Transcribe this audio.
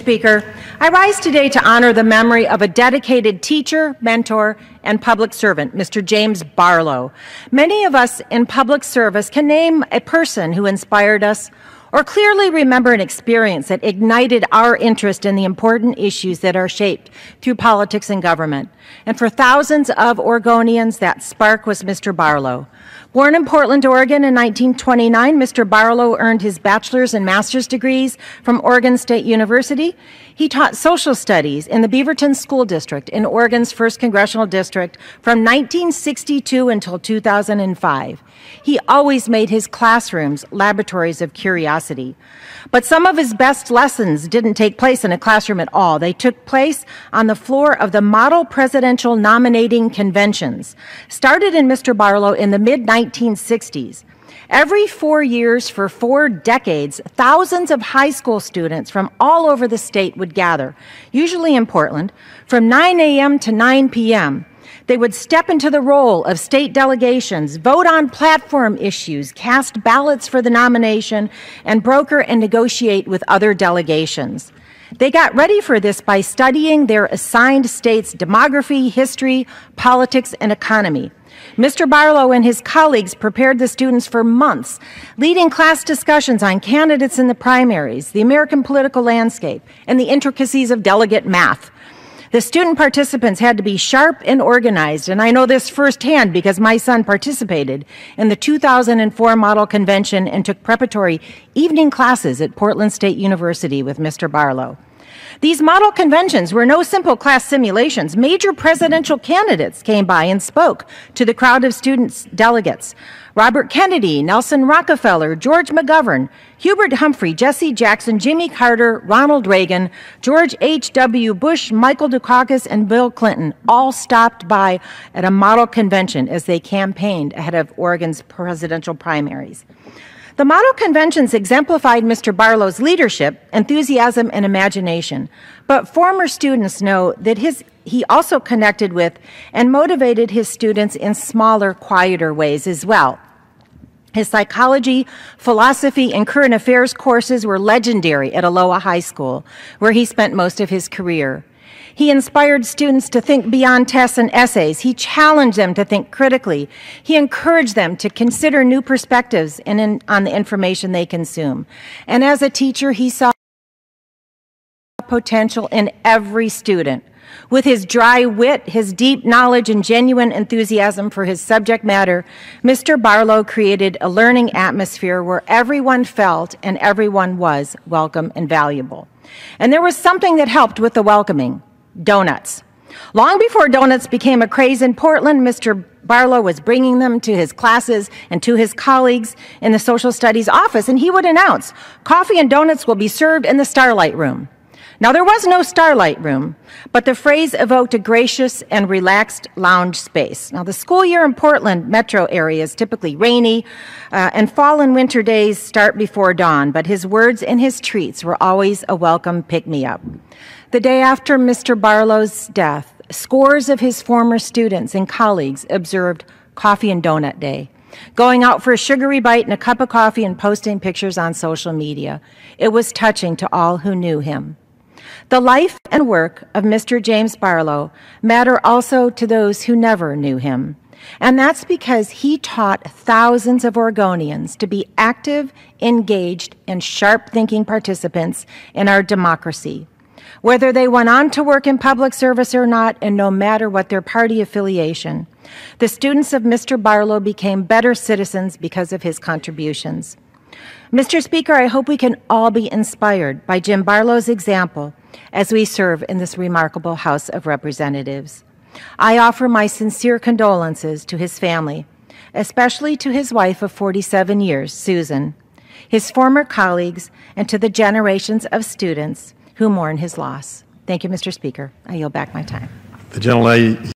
Speaker, I rise today to honor the memory of a dedicated teacher, mentor, and public servant, Mr. James Barlow. Many of us in public service can name a person who inspired us or clearly remember an experience that ignited our interest in the important issues that are shaped through politics and government. And for thousands of Oregonians, that spark was Mr. Barlow. Born in Portland, Oregon in 1929, Mr. Barlow earned his bachelor's and master's degrees from Oregon State University. He taught social studies in the Beaverton School District in Oregon's 1st Congressional District from 1962 until 2005. He always made his classrooms laboratories of curiosity. But some of his best lessons didn't take place in a classroom at all. They took place on the floor of the model presidential nominating conventions, started in Mr. Barlow in the mid-1960s. Every 4 years for 4 decades, thousands of high school students from all over the state would gather, usually in Portland, from 9 a.m. to 9 p.m. They would step into the role of state delegations, vote on platform issues, cast ballots for the nomination, and broker and negotiate with other delegations. They got ready for this by studying their assigned state's demography, history, politics, and economy. Mr. Barlow and his colleagues prepared the students for months, leading class discussions on candidates in the primaries, the American political landscape, and the intricacies of delegate math. The student participants had to be sharp and organized, and I know this firsthand because my son participated in the 2004 Model Convention and took preparatory evening classes at Portland State University with Mr. Barlow. These model conventions were no simple class simulations. Major presidential candidates came by and spoke to the crowd of students delegates. Robert Kennedy, Nelson Rockefeller, George McGovern, Hubert Humphrey, Jesse Jackson, Jimmy Carter, Ronald Reagan, George H.W. Bush, Michael Dukakis, and Bill Clinton all stopped by at a model convention as they campaigned ahead of Oregon's presidential primaries. The model conventions exemplified Mr. Barlow's leadership, enthusiasm, and imagination, but former students know that he also connected with and motivated his students in smaller, quieter ways as well. His psychology, philosophy, and current affairs courses were legendary at Aloha High School, where he spent most of his career. He inspired students to think beyond tests and essays. He challenged them to think critically. He encouraged them to consider new perspectives on the information they consume. And as a teacher, he saw potential in every student. With his dry wit, his deep knowledge, and genuine enthusiasm for his subject matter, Mr. Barlow created a learning atmosphere where everyone felt and everyone was welcome and valuable. And there was something that helped with the welcoming: donuts. Long before donuts became a craze in Portland, Mr. Barlow was bringing them to his classes and to his colleagues in the social studies office, and he would announce, "Coffee and donuts will be served in the Starlight Room." Now, there was no Starlight Room, but the phrase evoked a gracious and relaxed lounge space. Now, the school year in Portland metro area is typically rainy, and fall and winter days start before dawn, but his words and his treats were always a welcome pick-me-up. The day after Mr. Barlow's death, scores of his former students and colleagues observed Coffee and Donut Day, going out for a sugary bite and a cup of coffee and posting pictures on social media. It was touching to all who knew him. The life and work of Mr. James Barlow matter also to those who never knew him. And that's because he taught thousands of Oregonians to be active, engaged, and sharp-thinking participants in our democracy. Whether they went on to work in public service or not, and no matter what their party affiliation, the students of Mr. Barlow became better citizens because of his contributions. Mr. Speaker, I hope we can all be inspired by Jim Barlow's example as we serve in this remarkable House of Representatives. I offer my sincere condolences to his family, especially to his wife of 47 years, Susan, his former colleagues, and to the generations of students who mourn his loss. Thank you, Mr. Speaker. I yield back my time. The gentlelady